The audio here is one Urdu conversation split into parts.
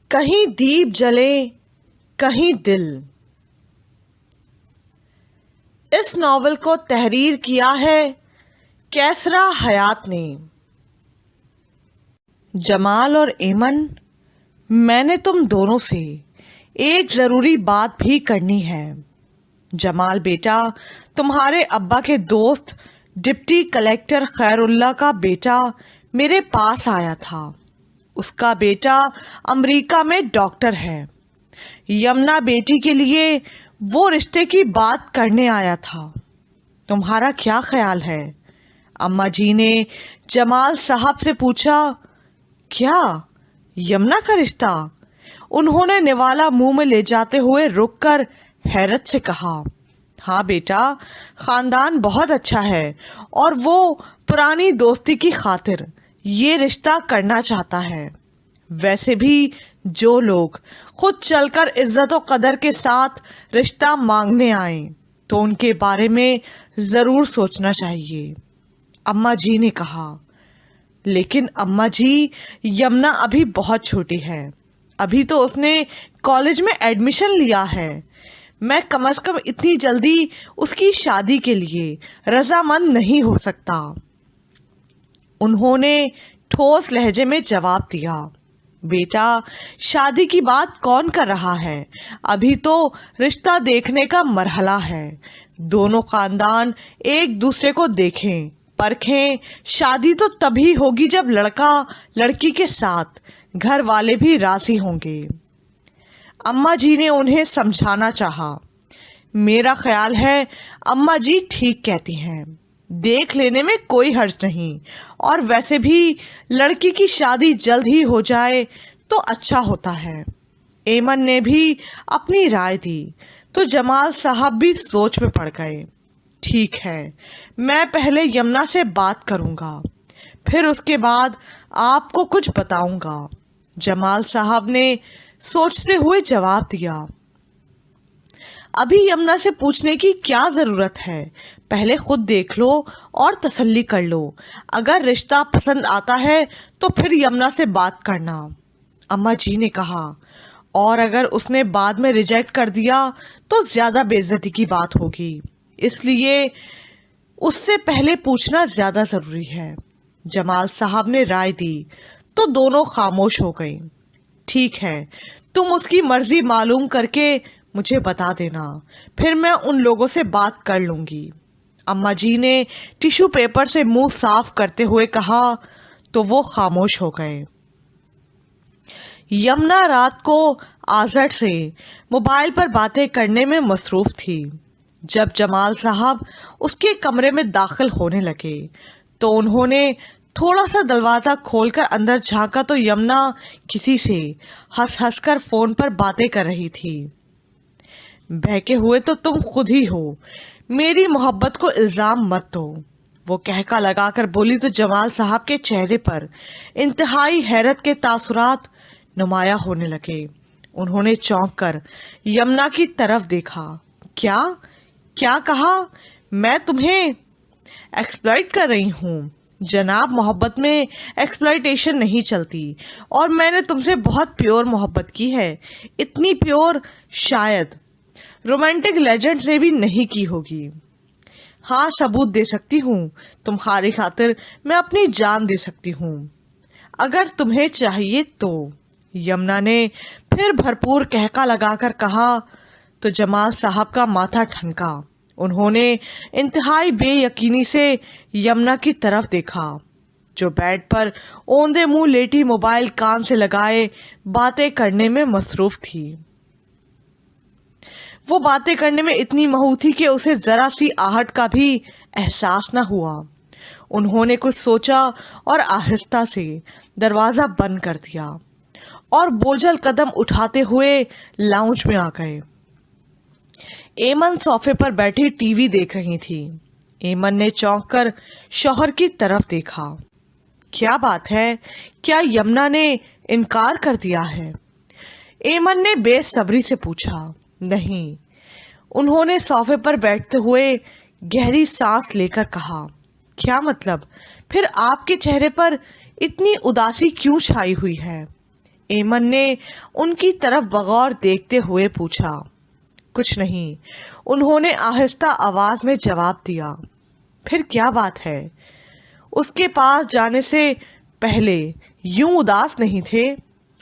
کہیں دیپ جلے کہیں دل۔ اس ناول کو تحریر کیا ہے کیسرا حیات نے۔ جمال اور ایمن، میں نے تم دونوں سے ایک ضروری بات بھی کرنی ہے۔ جمال بیٹا، تمہارے ابا کے دوست ڈپٹی کلیکٹر خیر اللہ کا بیٹا میرے پاس آیا تھا۔ اس کا بیٹا امریکہ میں ڈاکٹر ہے۔ یمنا بیٹی کے لیے وہ رشتے کی بات کرنے آیا تھا۔ تمہارا کیا خیال ہے؟ اماں جی نے جمال صاحب سے پوچھا۔ کیا یمنا کا رشتہ؟ انہوں نے نوالا منہ میں لے جاتے ہوئے رک کر حیرت سے کہا، ہاں بیٹا، خاندان بہت اچھا ہے اور وہ پرانی دوستی کی خاطر یہ رشتہ کرنا چاہتا ہے۔ ویسے بھی جو لوگ خود چل کر عزت و قدر کے ساتھ رشتہ مانگنے آئیں تو ان کے بارے میں ضرور سوچنا چاہیے، اماں جی نے کہا۔ لیکن اماں جی، یمنا ابھی بہت چھوٹی ہے، ابھی تو اس نے کالج میں ایڈمیشن لیا ہے۔ میں کم از کم اتنی جلدی اس کی شادی کے لیے رضامند نہیں ہو سکتا۔ انہوں نے ٹھوس لہجے میں جواب دیا، بیٹا، شادی کی بات کون کر رہا ہے؟ ابھی تو رشتہ دیکھنے کا مرحلہ ہے۔ دونوں خاندان ایک دوسرے کو دیکھیں، پرکھیں۔ شادی تو تبھی ہوگی جب لڑکا لڑکی کے ساتھ گھر والے بھی راضی ہوں گے۔ اماں جی نے انہیں سمجھانا چاہا۔ میرا خیال ہے اماں جی ٹھیک کہتی ہیں، دیکھ لینے میں کوئی حرج نہیں، اور ویسے بھی لڑکی کی شادی جلد ہی ہو جائے تو اچھا ہوتا ہے۔ ایمن نے بھی اپنی رائے دی تو جمال صاحب بھی سوچ میں پڑ گئے۔ ٹھیک ہے، میں پہلے یمنا سے بات کروں گا، پھر اس کے بعد آپ کو کچھ بتاؤں گا، جمال صاحب نے سوچتے ہوئے جواب دیا۔ ابھی یمنا سے پوچھنے کی کیا ضرورت ہے؟ پہلے خود دیکھ لو اور تسلی کر لو۔ اگر رشتہ پسند آتا ہے تو پھر یمنا سے بات کرنا، اماں جی نے کہا۔ اور اگر اس نے بعد میں ریجیکٹ کر دیا تو زیادہ بے عزتی کی بات ہوگی، اس لیے اس سے پہلے پوچھنا زیادہ ضروری ہے، جمال صاحب نے رائے دی تو دونوں خاموش ہو گئیں۔ ٹھیک ہے، تم اس کی مرضی معلوم کر کے مجھے بتا دینا، پھر میں ان لوگوں سے بات کر لوں گی، اماں جی نے ٹیشو پیپر سے منہ صاف کرتے ہوئے کہا تو وہ خاموش ہو گئے۔ یمنا رات کو آزڑ سے موبائل پر باتیں کرنے میں مصروف تھی۔ جب جمال صاحب اس کے کمرے میں داخل ہونے لگے تو انہوں نے تھوڑا سا دروازہ کھول کر اندر جھانکا تو یمنا کسی سے ہنس ہنس کر فون پر باتیں کر رہی تھی۔ بہکے ہوئے تو تم خود ہی ہو، میری محبت کو الزام مت دو، وہ کہکا لگا کر بولی تو جمال صاحب کے چہرے پر انتہائی حیرت کے تاثرات نمایاں ہونے لگے۔ انہوں نے چونک کر یمنا کی طرف دیکھا۔ کیا کہا؟ میں تمہیں ایکسپلائٹ کر رہی ہوں؟ جناب، محبت میں ایکسپلائٹیشن نہیں چلتی، اور میں نے تم سے بہت پیور محبت کی ہے، اتنی پیور شاید رومانٹک لیجنڈ سے بھی نہیں کی ہوگی۔ ہاں، ثبوت دے سکتی ہوں، تمہاری خاطر میں اپنی جان دے سکتی ہوں، اگر تمہیں چاہیے تو، یمنا نے پھر بھرپور کہکا لگا کر کہا تو جمال صاحب کا ماتھا ٹھنکا۔ انہوں نے انتہائی بے یقینی سے یمنا کی طرف دیکھا جو بیڈ پر اوندے منہ لیٹی موبائل کان سے لگائے باتیں کرنے میں مصروف تھی۔ وہ باتیں کرنے میں اتنی مہو تھی کہ اسے ذرا سی آہٹ کا بھی احساس نہ ہوا۔ انہوں نے کچھ سوچا اور آہستہ سے دروازہ بند کر دیا اور بوجھل قدم اٹھاتے ہوئے لاؤنج میں آ گئے۔ ایمن صوفے پر بیٹھی ٹی وی دیکھ رہی تھی۔ ایمن نے چونک کر شوہر کی طرف دیکھا۔ کیا بات ہے؟ کیا یمنا نے انکار کر دیا ہے؟ ایمن نے بے صبری سے پوچھا۔ نہیں، انہوں نے صوفے پر بیٹھتے ہوئے گہری سانس لے کر کہا۔ کیا مطلب؟ پھر آپ کے چہرے پر اتنی اداسی کیوں چھائی ہوئی ہے؟ ایمن نے ان کی طرف بغور دیکھتے ہوئے پوچھا۔ کچھ نہیں، انہوں نے آہستہ آواز میں جواب دیا۔ پھر کیا بات ہے؟ اس کے پاس جانے سے پہلے یوں اداس نہیں تھے،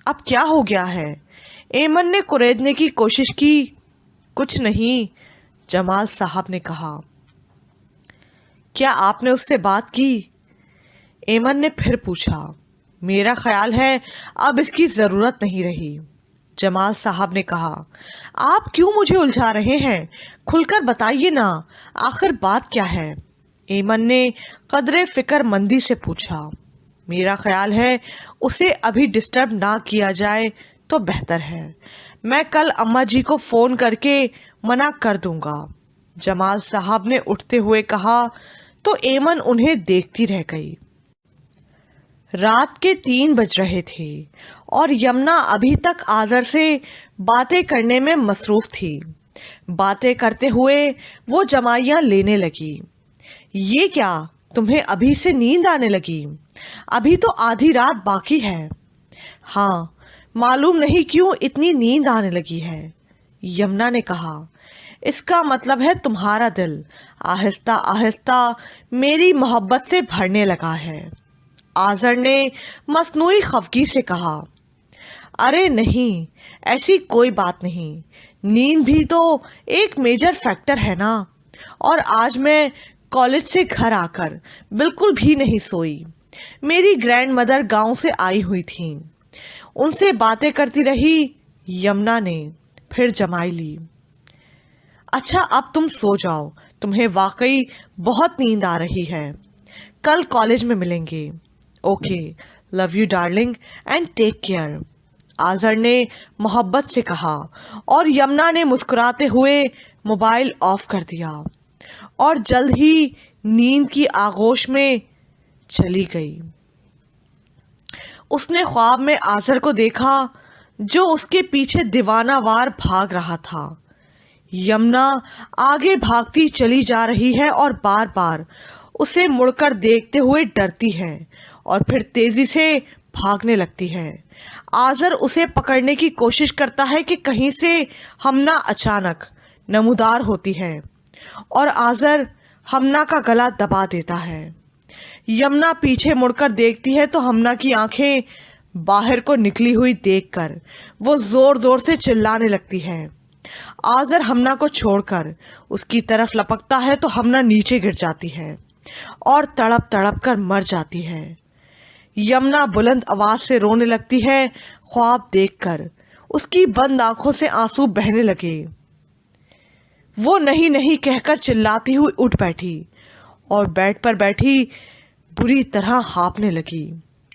اب کیا ہو گیا ہے؟ ایمن نے کریدنے کی کوشش کی۔ کچھ نہیں، جمال صاحب نے کہا۔ کیا آپ نے اس سے بات کی؟ ایمن نے پھر پوچھا۔ میرا خیال ہے اب اس کی ضرورت نہیں رہی، جمال صاحب نے کہا۔ آپ کیوں مجھے الجھا رہے ہیں؟ کھل کر بتائیے نا، آخر بات کیا ہے؟ ایمن نے قدرے فکر مندی سے پوچھا۔ میرا خیال ہے اسے ابھی ڈسٹرب نہ کیا جائے تو بہتر ہے، میں کل اماں جی کو فون کر کے منع کر دوں گا، جمال صاحب نے اٹھتے ہوئے کہا تو ایمن انہیں دیکھتی رہ گئی۔ رات کے 3 بج رہے تھے اور یمنا ابھی تک آذر سے باتیں کرنے میں مصروف تھی۔ باتیں کرتے ہوئے وہ جمائیاں لینے لگی۔ یہ کیا، تمہیں ابھی سے نیند آنے لگی؟ ابھی تو آدھی رات باقی ہے۔ ہاں، معلوم نہیں کیوں اتنی نیند آنے لگی ہے، یمنا نے کہا۔ اس کا مطلب ہے تمہارا دل آہستہ آہستہ میری محبت سے بھرنے لگا ہے، آذر نے مصنوعی خفگی سے کہا۔ ارے نہیں، ایسی کوئی بات نہیں، نیند بھی تو ایک میجر فیکٹر ہے نا۔ اور آج میں کالج سے گھر آ کر بالکل بھی نہیں سوئی، میری گرینڈ مدر گاؤں سے آئی ہوئی تھیں، ان سے باتیں کرتی رہی، یمنا نے پھر جمائی لی۔ اچھا اب تم سو جاؤ، تمہیں واقعی بہت نیند آ رہی ہے، کل کالج میں ملیں گے۔ Okay, love you darling and take care, Azar نے محبت سے کہا، اور یمنا نے مسکراتے ہوئے موبائل آف کر دیا اور جلد ہی نیند کی آغوش میں چلی گئی۔ اس نے خواب میں آذر کو دیکھا جو اس کے پیچھے دیوانہ وار بھاگ رہا تھا۔ یمنا آگے بھاگتی چلی جا رہی ہے اور بار بار اسے مڑ کر دیکھتے ہوئے ڈرتی ہے اور پھر تیزی سے بھاگنے لگتی ہے۔ آذر اسے پکڑنے کی کوشش کرتا ہے کہ کہیں سے ہمنا اچانک نمودار ہوتی ہے اور آذر ہمنا کا گلا دبا دیتا ہے۔ یمنا پیچھے مڑ کر دیکھتی ہے تو ہمنا کی آنکھیں باہر کو نکلی ہوئی دیکھ کر وہ زور زور سے چلانے لگتی ہے۔ آذر ہمنا کو چھوڑ کر اس کی طرف لپکتا ہے تو ہمنا نیچے گر جاتی ہے اور تڑپ تڑپ کر مر جاتی ہے۔ یمنا بلند آواز سے رونے لگتی ہے، خواب دیکھ کر اس کی بند آنکھوں سے آنسو بہنے لگے۔ وہ نہیں نہیں کہہ کر چلاتی ہوئی اٹھ بیٹھی اور بیڈ پر بیٹھی بری طرح ہانپنے لگی۔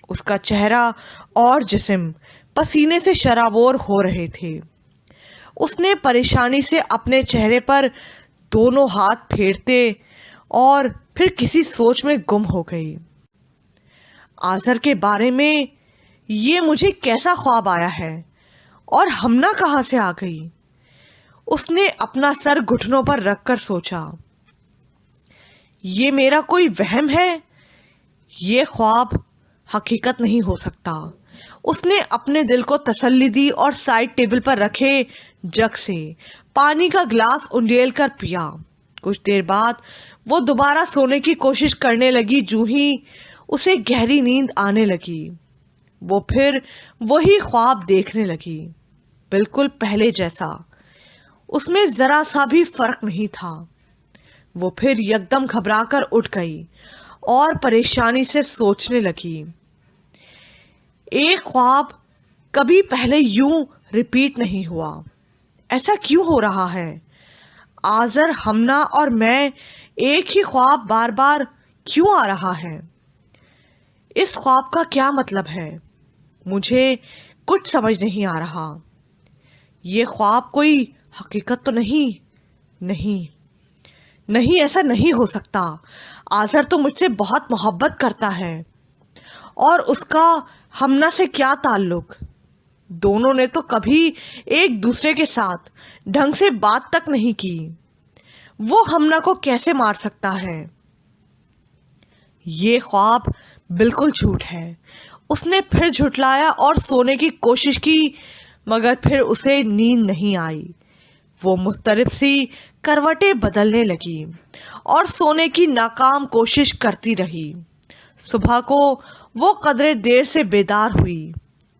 اس کا چہرہ اور جسم پسینے سے شرابور ہو رہے تھے۔ اس نے پریشانی سے اپنے چہرے پر دونوں ہاتھ پھیرتے اور پھر کسی سوچ میں گم ہو گئی۔ آذر کے بارے میں یہ مجھے کیسا خواب آیا ہے اور ہمنا کہاں سے آ گئی؟ اس نے اپنا سر گھٹنوں پر رکھ کر سوچا۔ یہ میرا کوئی وہم ہے، یہ خواب حقیقت نہیں ہو سکتا۔ اس نے اپنے دل کو تسلی دی اور سائڈ ٹیبل پر رکھے جگ سے پانی کا گلاس انڈیل کر پیا۔ کچھ دیر بعد وہ دوبارہ سونے کی کوشش کرنے لگی۔ جو ہی اسے گہری نیند آنے لگی وہ پھر وہی خواب دیکھنے لگی، بالکل پہلے جیسا، اس میں ذرا سا بھی فرق نہیں تھا۔ وہ پھر یکدم گھبرا کر اٹھ گئی اور پریشانی سے سوچنے لگی، ایک خواب کبھی پہلے یوں ریپیٹ نہیں ہوا، ایسا کیوں ہو رہا ہے؟ آذر، ہمنا اور میں، ایک ہی خواب بار بار کیوں آ رہا ہے؟ اس خواب کا کیا مطلب ہے؟ مجھے کچھ سمجھ نہیں آ رہا۔ یہ خواب کوئی حقیقت تو نہیں؟ نہیں، ایسا نہیں ہو سکتا۔ آذر تو مجھ سے بہت محبت کرتا ہے، اور اس کا ہمنا سے کیا تعلق؟ دونوں نے تو کبھی ایک دوسرے کے ساتھ ڈھنگ سے بات تک نہیں کی، وہ ہمنا کو کیسے مار سکتا ہے؟ یہ خواب بالکل جھوٹ ہے، اس نے پھر جھٹلایا اور سونے کی کوشش کی، مگر پھر اسے نیند نہیں آئی۔ وہ مضطرب سی کروٹیں بدلنے لگی اور سونے کی ناکام کوشش کرتی رہی۔ صبح کو وہ قدرے دیر سے بیدار ہوئی۔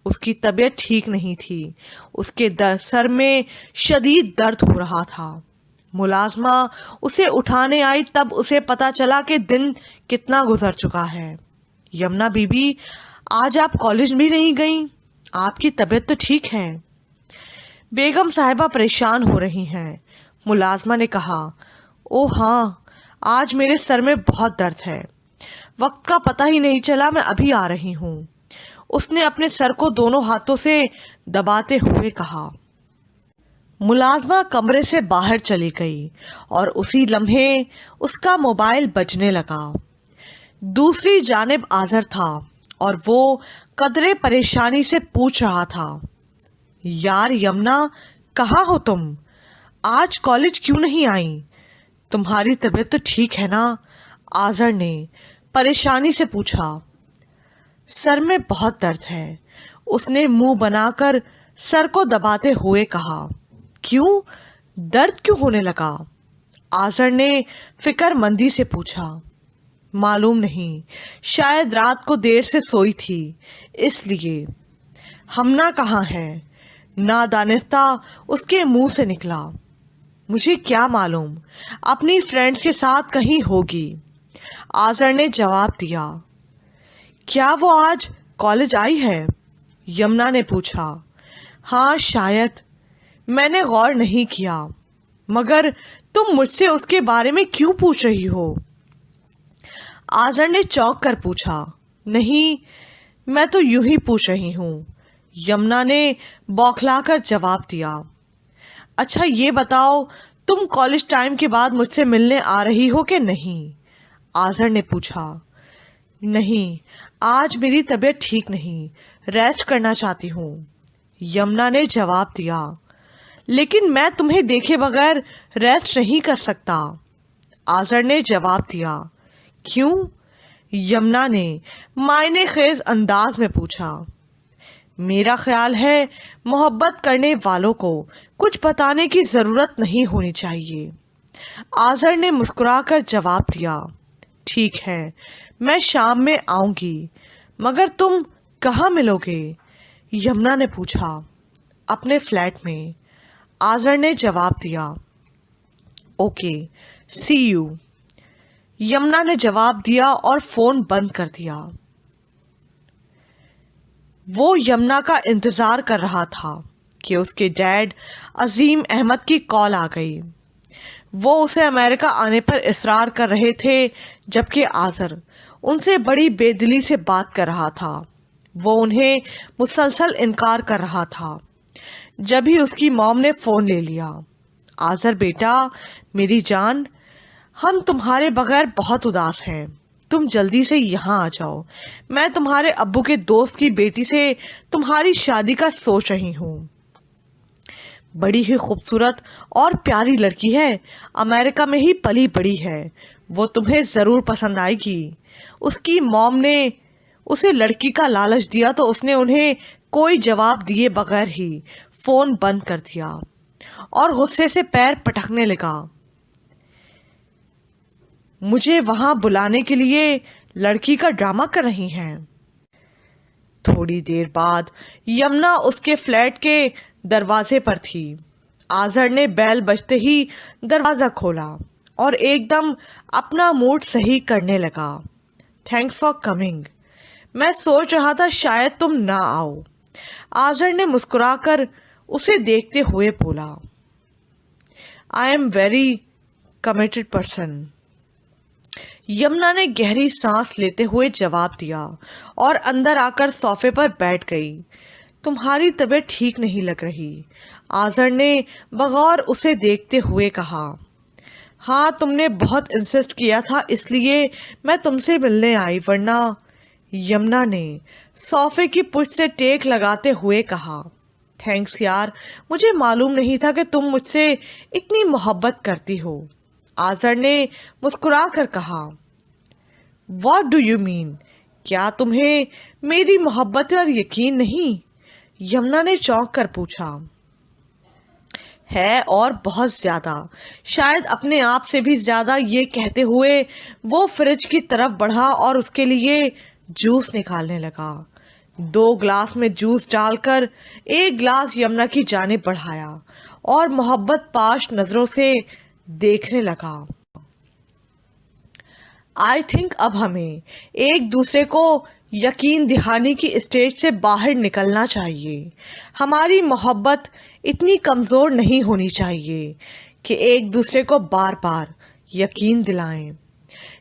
اس کی طبیعت ٹھیک نہیں تھی۔ اس کے سر میں شدید درد ہو رہا تھا۔ ملازمہ اسے اٹھانے آئی، تب اسے پتا چلا کہ دن کتنا گزر چکا ہے۔ یمنا بی بی، آج آپ کالج بھی نہیں گئیں؟ آپ کی طبیعت تو ٹھیک ہے؟ بیگم صاحبہ پریشان ہو رہی ہیں، ملازمہ نے کہا۔ او ہاں، آج میرے سر میں بہت درد ہے، وقت کا پتہ ہی نہیں چلا، میں ابھی آ رہی ہوں۔ اس نے اپنے سر کو دونوں ہاتھوں سے دباتے ہوئے کہا۔ ملازمہ کمرے سے باہر چلی گئی اور اسی لمحے اس کا موبائل بجنے لگا۔ دوسری جانب آذر تھا اور وہ قدرے پریشانی سے پوچھ رہا تھا، یار یمنا، کہاں ہو تم؟ آج کالج کیوں نہیں آئیں؟ تمہاری طبیعت تو ٹھیک ہے نا؟ آذر نے پریشانی سے پوچھا۔ سر میں بہت درد ہے، اس نے منہ بنا کر سر کو دباتے ہوئے کہا۔ کیوں؟ درد کیوں ہونے لگا؟ آذر نے فکر مندی سے پوچھا۔ معلوم نہیں، شاید رات کو دیر سے سوئی تھی، اس لیے۔ ہمنا کہاں ہے؟ نادانستہ اس کے منہ سے نکلا۔ مجھے کیا معلوم، اپنی فرینڈ کے ساتھ کہیں ہوگی، آذر نے جواب دیا۔ کیا وہ آج کالج آئی ہے؟ یمنا نے پوچھا۔ ہاں شاید، میں نے غور نہیں کیا، مگر تم مجھ سے اس کے بارے میں کیوں پوچھ رہی ہو؟ آذر نے چونک کر پوچھا۔ نہیں، میں تو یوں ہی پوچھ رہی ہوں، یمنا نے بوکھلا کر جواب دیا۔ اچھا یہ بتاؤ، تم کالج ٹائم کے بعد مجھ سے ملنے آ رہی ہو کہ نہیں؟ آذر نے پوچھا۔ نہیں، آج میری طبیعت ٹھیک نہیں، ریسٹ کرنا چاہتی ہوں، یمنا نے جواب دیا۔ لیکن میں تمہیں دیکھے بغیر ریسٹ نہیں کر سکتا، آذر نے جواب دیا۔ کیوں؟ یمنا نے معنی خیز انداز میں پوچھا۔ میرا خیال ہے محبت کرنے والوں کو کچھ بتانے کی ضرورت نہیں ہونی چاہیے، آذر نے مسکرا کر جواب دیا۔ ٹھیک ہے، میں شام میں آؤں گی، مگر تم کہاں ملو گے؟ یمنا نے پوچھا۔ اپنے فلیٹ میں، آذر نے جواب دیا۔ اوکے، سی یو، یمنا نے جواب دیا اور فون بند کر دیا۔ وہ یمنا کا انتظار کر رہا تھا کہ اس کے ڈیڈ عظیم احمد کی کال آ گئی۔ وہ اسے امریکہ آنے پر اصرار کر رہے تھے، جبکہ آذر ان سے بڑی بے دلی سے بات کر رہا تھا۔ وہ انہیں مسلسل انکار کر رہا تھا۔ جب ہی اس کی موم نے فون لے لیا۔ آذر بیٹا، میری جان، ہم تمہارے بغیر بہت اداس ہیں، تم جلدی سے یہاں آ جاؤ، میں تمہارے ابو کے دوست کی بیٹی سے تمہاری شادی کا سوچ رہی ہوں۔ بڑی ہی خوبصورت اور پیاری لڑکی ہے، امریکہ میں ہی پلی بڑی ہے، وہ تمہیں ضرور پسند آئے گی۔ اس کی موم نے اسے لڑکی کا لالچ دیا تو اس نے انہیں کوئی جواب دیے بغیر ہی فون بند کر دیا اور غصے سے پیر پٹکنے لگا۔ مجھے وہاں بلانے کے لیے لڑکی کا ڈرامہ کر رہی ہیں۔ تھوڑی دیر بعد یمنا اس کے فلیٹ کے دروازے پر تھی۔ آذر نے بیل بجتے ہی دروازہ کھولا اور ایک دم اپنا موڈ صحیح کرنے لگا۔ تھینکس فار کمنگ، میں سوچ رہا تھا شاید تم نہ آؤ، آذر نے مسکرا کر اسے دیکھتے ہوئے بولا۔ I am very committed person, Yamuna نے گہری سانس لیتے ہوئے جواب دیا اور اندر آ کر صوفے پر بیٹھ گئی۔ تمہاری طبیعت ٹھیک نہیں لگ رہی، آذر نے بغور اسے دیکھتے ہوئے کہا۔ ہاں، تم نے بہت انسسٹ کیا تھا، اس لیے میں تم سے ملنے آئی، ورنہ، یمنا نے صوفے کی پشت سے ٹیک لگاتے ہوئے کہا۔ تھینکس یار، مجھے معلوم نہیں تھا کہ تم مجھ سے اتنی محبت کرتی ہو، آذر نے مسکرا کر کہا۔ What do you mean? کیا تمہیں میری محبت پر یقین نہیں؟ یمنا نے چونک کر پوچھا۔ ہے، اور بہت زیادہ۔ شاید اپنے آپ سے بھی زیادہ۔ یہ کہتے ہوئے وہ فریج کی طرف بڑھا اور اس کے لیے جوس نکالنے لگا۔ 2 گلاس میں جوس ڈال کر ایک گلاس یمنا کی جانب بڑھایا اور محبت پاش نظروں سے دیکھنے لگا۔ آئی تھنک اب ہمیں ایک دوسرے کو یقین دہانی کی اسٹیج سے باہر نکلنا چاہیے۔ ہماری محبت اتنی کمزور نہیں ہونی چاہیے کہ ایک دوسرے کو بار بار یقین دلائیں۔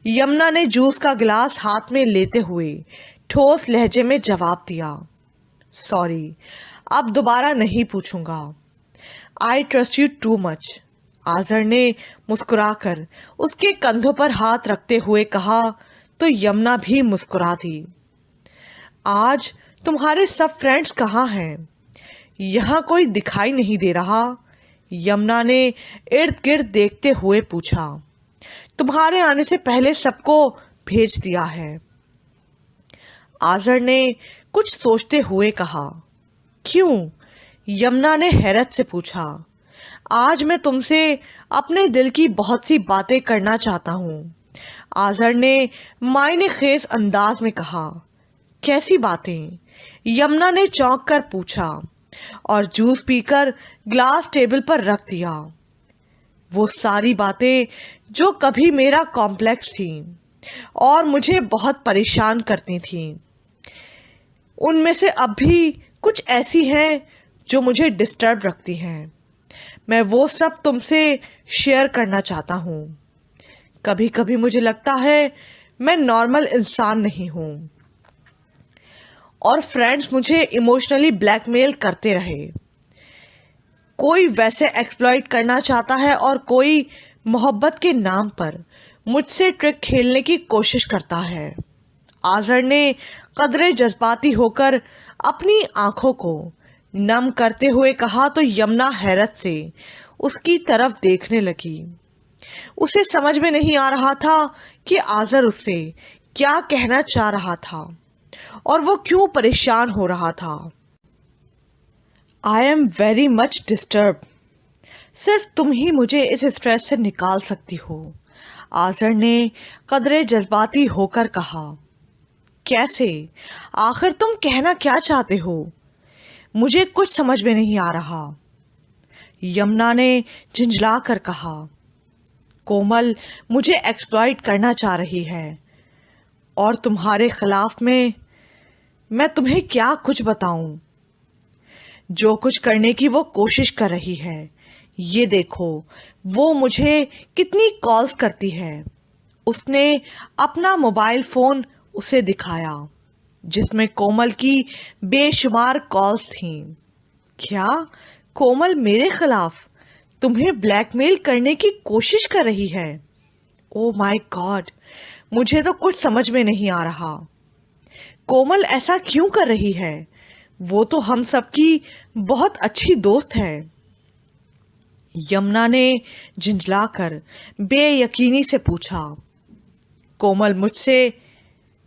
یمنا نے جوس کا گلاس ہاتھ میں لیتے ہوئے ٹھوس لہجے میں جواب دیا، سوری، اب دوبارہ نہیں پوچھوں گا۔ I trust you too much. آذر نے مسکرا کر اس کے کندھوں پر ہاتھ رکھتے ہوئے کہا تو یمنا بھی مسکرا دی۔ آج تمہارے سب فرینڈز کہاں ہیں؟ یہاں کوئی دکھائی نہیں دے رہا، یمنا نے ارد گرد دیکھتے ہوئے پوچھا۔ تمہارے آنے سے پہلے سب کو بھیج دیا ہے۔ آذر نے کچھ سوچتے ہوئے کہا۔ کیوں؟ یمنا نے حیرت سے پوچھا۔ آج میں تم سے اپنے دل کی بہت سی باتیں کرنا چاہتا ہوں، آذر نے معنی خیز انداز میں کہا۔ کیسی باتیں؟ یمنا نے چونک کر پوچھا اور جوس پی کر گلاس ٹیبل پر رکھ دیا۔ وہ ساری باتیں جو کبھی میرا کمپلیکس تھیں اور مجھے بہت پریشان کرتی تھیں، ان میں سے اب بھی کچھ ایسی ہیں جو مجھے ڈسٹرب رکھتی ہیں۔ میں وہ سب تم سے شیئر کرنا چاہتا ہوں۔ کبھی کبھی مجھے لگتا ہے میں نارمل انسان نہیں ہوں اور فرینڈز مجھے ایموشنلی بلیک میل کرتے رہے۔ کوئی ویسے ایکسپلائٹ کرنا چاہتا ہے اور کوئی محبت کے نام پر مجھ سے ٹرک کھیلنے کی کوشش کرتا ہے۔ آذر نے قدرے جذباتی ہو کر اپنی آنکھوں کو نم کرتے ہوئے کہا تو یمنا حیرت سے اس کی طرف دیکھنے لگی۔ اسے سمجھ میں نہیں آ رہا تھا کہ آذر اس سے کیا کہنا چاہ رہا تھا اور وہ کیوں پریشان ہو رہا تھا۔ I am very much disturb. صرف تم ہی مجھے اس اسٹریس سے نکال سکتی ہو، آذر نے قدرے جذباتی ہو کر کہا۔ کیسے؟ آخر تم کہنا کیا چاہتے ہو؟ مجھے کچھ سمجھ میں نہیں آ رہا، یمنا نے جھنجھلا کر کہا۔ کومل مجھے ایکسپلائٹ کرنا چاہ رہی ہے اور تمہارے خلاف میں تمہیں کیا کچھ بتاؤں؟ جو کچھ کرنے کی وہ کوشش کر رہی ہے، یہ دیکھو وہ مجھے کتنی کالز کرتی ہے۔ اس نے اپنا موبائل فون اسے دکھایا جس میں کومل کی بے شمار کالز تھیں۔ کیا کومل میرے خلاف تمہیں بلیک میل کرنے کی کوشش کر رہی ہے؟ او مائی گاڈ، مجھے تو کچھ سمجھ میں نہیں آ رہا۔ کومل ایسا کیوں کر رہی ہے؟ وہ تو ہم سب کی بہت اچھی دوست ہے۔ یمنا نے جھنجھلا کر بے یقینی سے پوچھا۔ کومل مجھ سے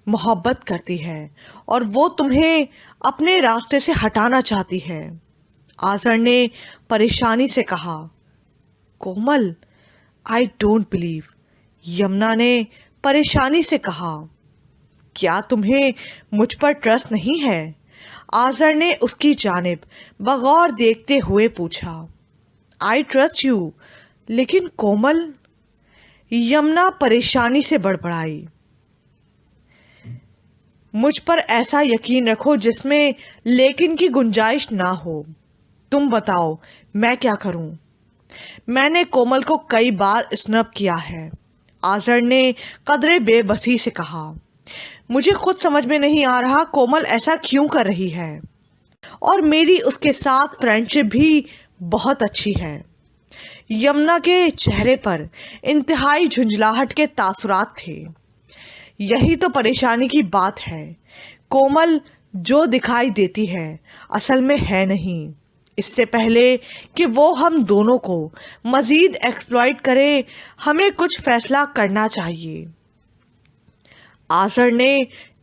محبت کرتی ہے اور وہ تمہیں اپنے راستے سے ہٹانا چاہتی ہے، آذر نے پریشانی سے کہا۔ کومل، آئی ڈونٹ بلیو، یمنا نے پریشانی سے کہا۔ کیا تمہیں مجھ پر ٹرسٹ نہیں ہے؟ آذر نے اس کی جانب بغور دیکھتے ہوئے پوچھا۔ آئی ٹرسٹ یو، لیکن کومل، یمنا پریشانی سے بڑبڑائی۔ مجھ پر ایسا یقین رکھو جس میں لیکن کی گنجائش نہ ہو۔ تم بتاؤ میں کیا کروں؟ میں نے کومل کو کئی بار اسنپ کیا ہے، آذر نے قدرے بے بسی سے کہا۔ مجھے خود سمجھ میں نہیں آ رہا کومل ایسا کیوں کر رہی ہے، اور میری اس کے ساتھ فرینڈ شپ بھی بہت اچھی ہے۔ یمنا کے چہرے پر انتہائی جھنجھلاہٹ کے تاثرات تھے۔ یہی تو پریشانی کی بات ہے، کومل جو دکھائی دیتی ہے اصل میں ہے نہیں۔ اس سے پہلے کہ وہ ہم دونوں کو مزید ایکسپلائٹ کرے، ہمیں کچھ فیصلہ کرنا چاہیے۔ آذر نے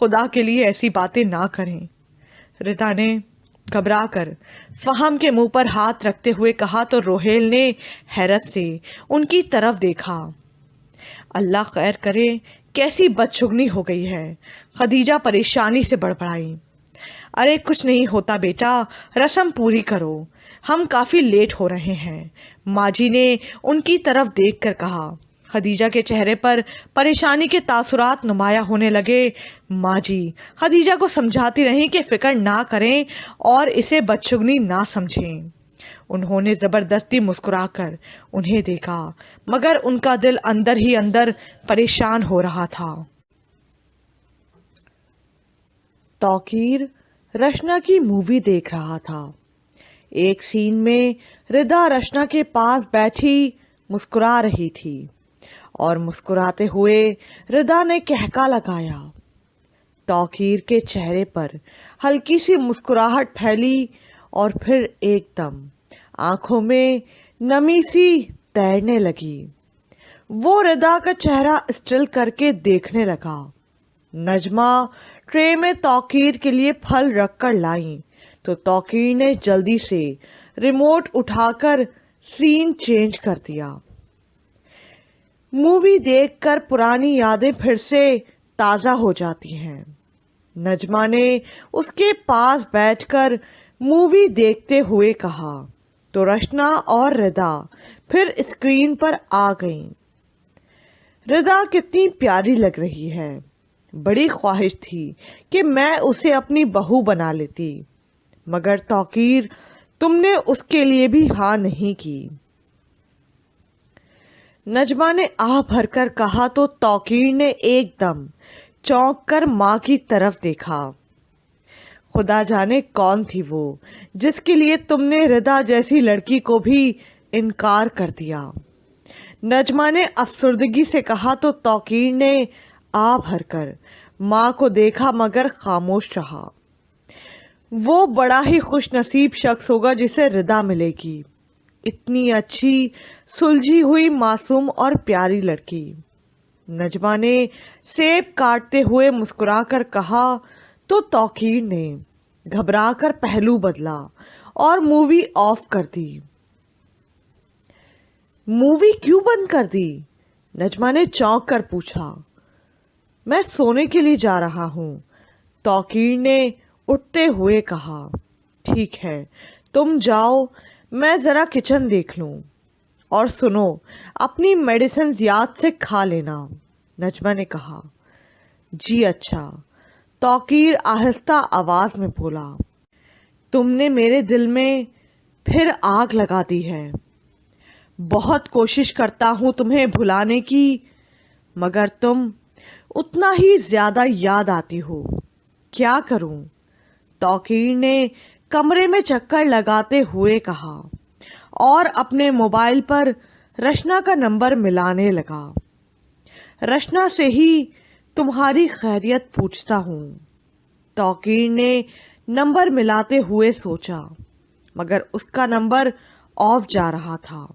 خدا کے لیے ایسی باتیں نہ کریں۔ ردا نے گھبرا کر فہم کے منہ پر ہاتھ رکھتے ہوئے کہا تو روہیل نے حیرت سے ان کی طرف دیکھا۔ اللہ خیر کرے، کیسی بدشگنی ہو گئی ہے، خدیجہ پریشانی سے بڑبڑائی۔ ارے کچھ نہیں ہوتا بیٹا، رسم پوری کرو، ہم کافی لیٹ ہو رہے ہیں، ماں جی نے ان کی طرف دیکھ کر کہا۔ خدیجہ کے چہرے پر پریشانی کے تاثرات نمایاں ہونے لگے۔ ماں جی خدیجہ کو سمجھاتی رہیں کہ فکر نہ کریں اور اسے بدشگنی نہ سمجھیں۔ انہوں نے زبردستی مسکرا کر انہیں دیکھا، مگر ان کا دل اندر ہی اندر پریشان ہو رہا تھا۔ توقیر رشنا کی مووی دیکھ رہا تھا۔ ایک سین میں ردا رشنا کے پاس بیٹھی مسکرا رہی تھی اور مسکراتے ہوئے ردا نے کہکا لگایا۔ توقیر کے چہرے پر ہلکی سی مسکراہٹ پھیلی اور پھر ایک دم آنکھوں میں نمی سی تیرنے لگی۔ وہ ردا کا چہرہ اسٹل کر کے دیکھنے لگا۔ نجمہ ٹرے میں توقیر کے لیے پھل رکھ کر لائیں تو توقیر نے جلدی سے ریموٹ اٹھا کر سین چینج کر دیا۔ مووی دیکھ کر پرانی یادیں پھر سے تازہ ہو جاتی ہیں۔ نجمہ نے اس کے پاس بیٹھ کر مووی دیکھتے ہوئے کہا تو رشنا اور ردا پھر اسکرین پر آ گئیں۔ ردا کتنی پیاری لگ رہی ہے، بڑی خواہش تھی کہ میں اسے اپنی بہو بنا لیتی، مگر توقیر تم نے اس کے لیے بھی ہاں نہیں کی۔ نجمہ نے آہ بھر کر کہا تو توقیر نے ایک دم چونک کر ماں کی طرف دیکھا۔ خدا جانے کون تھی وہ جس کے لیے تم نے ردا جیسی لڑکی کو بھی انکار کر دیا۔ نجمہ نے افسردگی سے کہا تو توقیر نے آہ بھر کر ماں کو دیکھا مگر خاموش رہا۔ وہ بڑا ہی خوش نصیب شخص ہوگا جسے ردا ملے گی، اتنی اچھی سلجھی ہوئی معصوم اور پیاری لڑکی۔ نجمہ نے سیب کاٹتے ہوئے مسکرا کر کہا تو توقیر نے گھبرا کر پہلو بدلا اور مووی آف کر دی۔ مووی کیوں بند کر دی؟ نجمہ نے چونک کر پوچھا۔ میں سونے کے لیے جا رہا ہوں، توقیر نے اٹھتے ہوئے کہا۔ ٹھیک ہے تم جاؤ، میں ذرا کچن دیکھ لوں، اور سنو اپنی میڈیسن یاد سے کھا لینا، نجمہ نے کہا۔ جی اچھا، توقیر آہستہ آواز میں بولا۔ تم نے میرے دل میں پھر آگ لگا دی ہے، بہت کوشش کرتا ہوں تمہیں بھلانے کی، مگر تم اتنا ہی زیادہ یاد آتی ہو، کیا کروں؟ توقیر نے کمرے میں چکر لگاتے ہوئے کہا اور اپنے موبائل پر رشنا کا نمبر ملانے لگا۔ رشنا سے ہی تمہاری خیریت پوچھتا ہوں۔ توقیر نے نمبر ملاتے ہوئے سوچا، مگر اس کا نمبر آف جا رہا تھا۔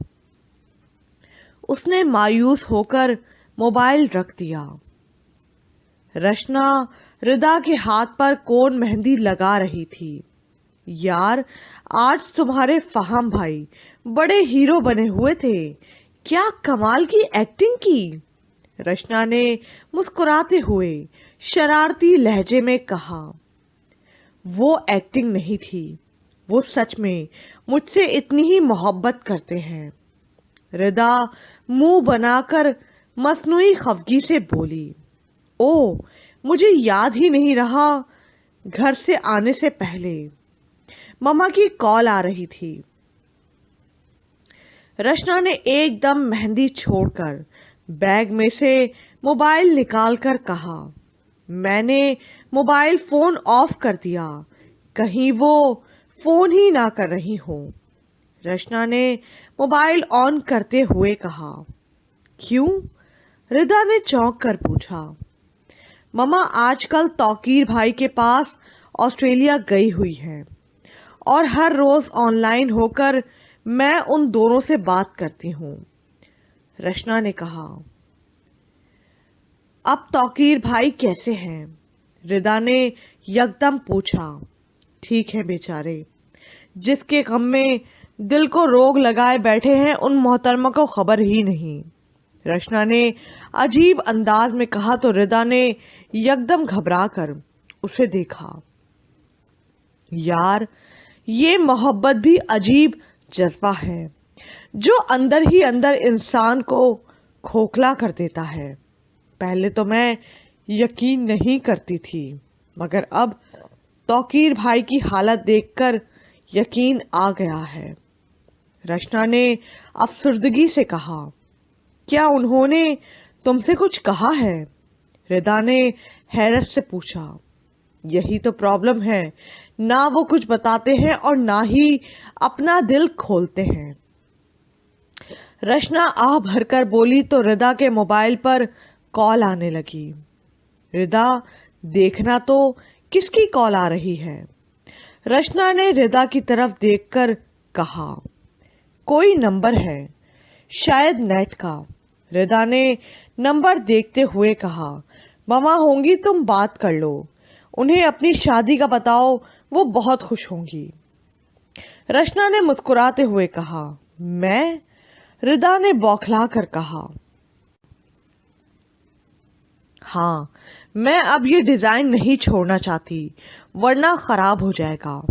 اس نے مایوس ہو کر موبائل رکھ دیا۔ رشنا ردا کے ہاتھ پر کون مہندی لگا رہی تھی۔ یار آج تمہارے فہم بھائی بڑے ہیرو بنے ہوئے تھے، کیا کمال کی ایکٹنگ کی، رشنا نے مسکراتے ہوئے شرارتی لہجے میں کہا۔ وہ ایکٹنگ نہیں تھی، وہ سچ میں مجھ سے اتنی ہی محبت کرتے ہیں، ردا منہ بنا کر مصنوعی خفگی سے بولی۔ او مجھے یاد ہی نہیں رہا، گھر سے آنے سے پہلے ماما کی کال آ رہی تھی۔ رشنا نے ایک دم مہندی چھوڑ کر بیگ میں سے موبائل نکال کر کہا۔ میں نے موبائل فون آف کر دیا، کہیں وہ فون ہی نہ کر رہی ہوں، رشنا نے موبائل آن کرتے ہوئے کہا۔ کیوں؟ ردا نے چونک کر پوچھا۔ ماما آج کل توقیر بھائی کے پاس آسٹریلیا گئی ہوئی ہے اور ہر روز آن لائن ہو کر میں ان دونوں سے بات کرتی ہوں، رشنا نے کہا۔ اب توقیر بھائی کیسے ہیں؟ ردا نے یکدم پوچھا۔ ٹھیک ہے بیچارے، جس کے غم میں دل کو روگ لگائے بیٹھے ہیں ان محترمہ کو خبر ہی نہیں، رشنا نے عجیب انداز میں کہا تو ردا نے یکدم گھبرا کر اسے دیکھا۔ یار، یہ محبت بھی عجیب جذبہ ہے جو اندر ہی اندر انسان کو کھوکھلا کر دیتا ہے۔ پہلے تو میں یقین نہیں کرتی تھی، مگر اب توقیر بھائی کی حالت دیکھ کر یقین آ گیا ہے۔ رشنا نے افسردگی سے کہا۔ کیا انہوں نے تم سے کچھ کہا ہے؟ ردا نے حیرت سے پوچھا۔ یہی تو پرابلم ہے، نہ وہ کچھ بتاتے ہیں اور نہ ہی اپنا دل کھولتے ہیں۔ رشنا آہ بھر کر بولی تو ردا کے موبائل پر کال آنے لگی۔ ردا، دیکھنا تو کس کی کال آ رہی ہے؟ رشنا نے ردا کی طرف دیکھ کر کہا۔ کوئی نمبر ہے، شاید نیٹ کا۔ ردا نے نمبر دیکھتے ہوئے کہا۔ مما ہوں گی، تم بات کر لو، انہیں اپنی شادی کا بتاؤ، وہ بہت خوش ہوں گی۔ رشنا نے مسکراتے ہوئے کہا۔ میں؟ ردا نے بوکھلا کر کہا۔ ہاں، میں اب یہ ڈیزائن نہیں چھوڑنا چاہتی ورنہ خراب ہو جائے گا۔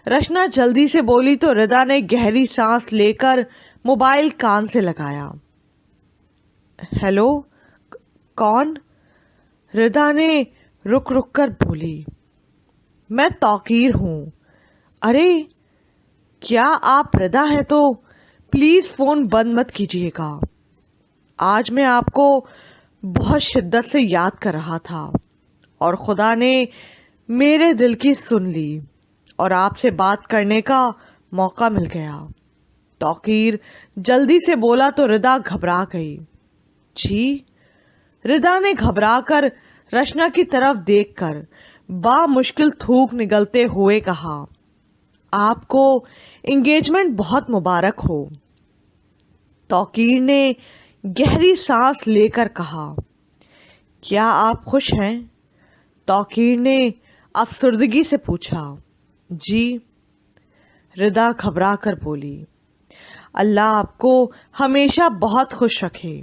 رشنا جلدی سے بولی تو ردا نے گہری سانس لے کر موبائل کان سے لگایا۔ ہیلو، کون؟ ردا نے رک رک کر بولی۔ میں توقیر ہوں۔ ارے، کیا آپ ردا ہے تو پلیز فون بند مت کیجیے گا۔ آج میں آپ کو بہت شدت سے یاد کر رہا تھا اور خدا نے میرے دل کی سن لی اور آپ سے بات کرنے کا موقع مل گیا۔ توقیر جلدی سے بولا تو ردا گھبرا گئی۔ جی؟ ردا نے گھبرا کر رشنا کی طرف دیکھ کر بامشکل تھوک نگلتے ہوئے کہا۔ آپ کو انگیجمنٹ بہت مبارک ہو۔ توقیر نے گہری سانس لے کر کہا۔ کیا آپ خوش ہیں؟ توقیر نے افسردگی سے پوچھا۔ جی، ردا گھبرا کر بولی۔ اللہ آپ کو ہمیشہ بہت خوش رکھے۔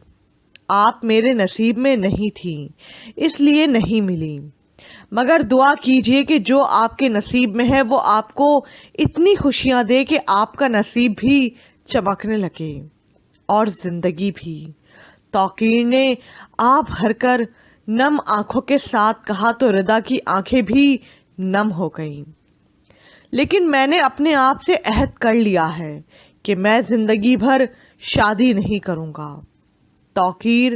آپ میرے نصیب میں نہیں تھیں، اس لیے نہیں ملی، مگر دعا کیجئے کہ جو آپ کے نصیب میں ہے وہ آپ کو اتنی خوشیاں دے کہ آپ کا نصیب بھی چمکنے لگے اور زندگی بھی۔ توقیر نے آہ بھر کر نم آنکھوں کے ساتھ کہا تو ردا کی آنکھیں بھی نم ہو گئیں۔ لیکن میں نے اپنے آپ سے عہد کر لیا ہے کہ میں زندگی بھر شادی نہیں کروں گا۔ توقیر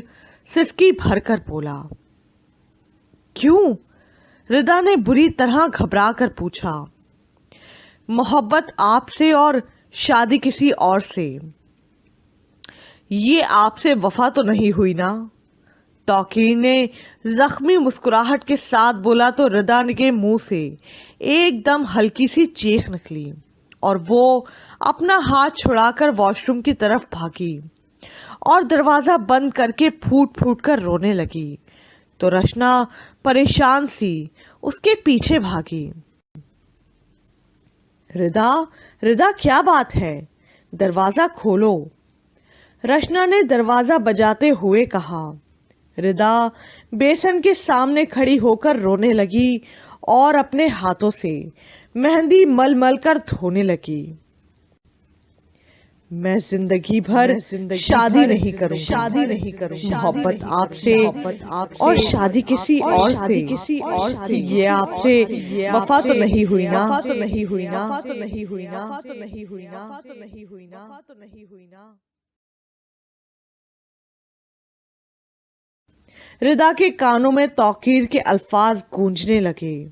سسکی بھر کر بولا۔ کیوں؟ ردا نے بری طرح گھبرا کر پوچھا۔ محبت آپ سے اور شادی کسی اور سے، یہ آپ سے وفا تو نہیں ہوئی نا؟ توقیر نے زخمی مسکراہٹ کے ساتھ بولا تو ردا کے منہ سے ایک دم ہلکی سی چیخ نکلی اور وہ اپنا ہاتھ چھڑا کر واش روم کی طرف بھاگی اور دروازہ بند کر کے پھوٹ پھوٹ کر رونے لگی تو رشنا پریشان سی اس کے پیچھے بھاگی۔ ردا کیا بات ہے؟ دروازہ کھولو، رشنا نے دروازہ بجاتے ہوئے کہا۔ ردا بیسن کے سامنے کھڑی ہو کر رونے لگی اور اپنے ہاتھوں سے مہندی مل مل کر دھونے لگی۔ میں زندگی بھر شادی نہیں کروں، محبت آپ سے اور شادی کسی اور سے، یہ آپ سے وفا تو نہیں ہوئی نا؟ ردا کے کانوں میں توقیر کے الفاظ گونجنے لگے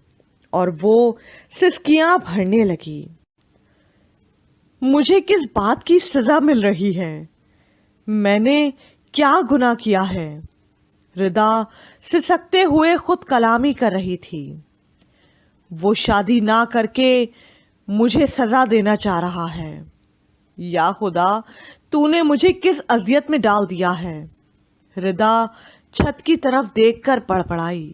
اور وہ سسکیاں بھرنے لگی۔ مجھے کس بات کی سزا مل رہی ہے؟ میں نے کیا گناہ کیا ہے؟ ردا سسکتے ہوئے خود کلامی کر رہی تھی۔ وہ شادی نہ کر کے مجھے سزا دینا چاہ رہا ہے۔ یا خدا، تو نے مجھے کس اذیت میں ڈال دیا ہے؟ ردا چھت کی طرف دیکھ کر پڑپڑائی۔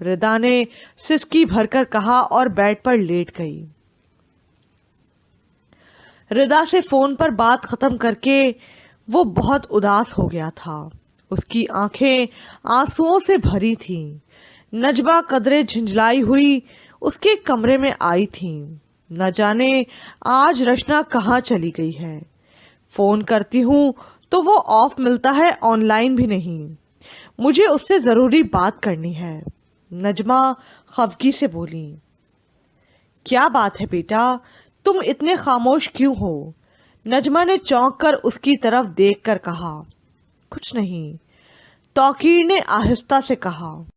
ردا نے سسکی بھر کر کہا اور بیڈ پر لیٹ گئی۔ ردا سے فون پر بات ختم کر کے وہ بہت اداس ہو گیا تھا۔ اس کی آنکھیں آنسوؤں سے بھری تھیں۔ نجمہ قدرے جھنجھلائی ہوئی اس کے کمرے میں آئی تھیں۔ نہ جانے آج رشنا کہاں چلی گئی ہے۔ فون کرتی ہوں تو وہ آف ملتا ہے، آن لائن بھی نہیں۔ مجھے اس سے ضروری بات کرنی ہے، نجمہ خفگی سے بولی۔ کیا بات ہے بیٹا، تم اتنے خاموش کیوں ہو؟ نجمہ نے چونک کر اس کی طرف دیکھ کر کہا۔ کچھ نہیں، توقیر نے آہستہ سے کہا۔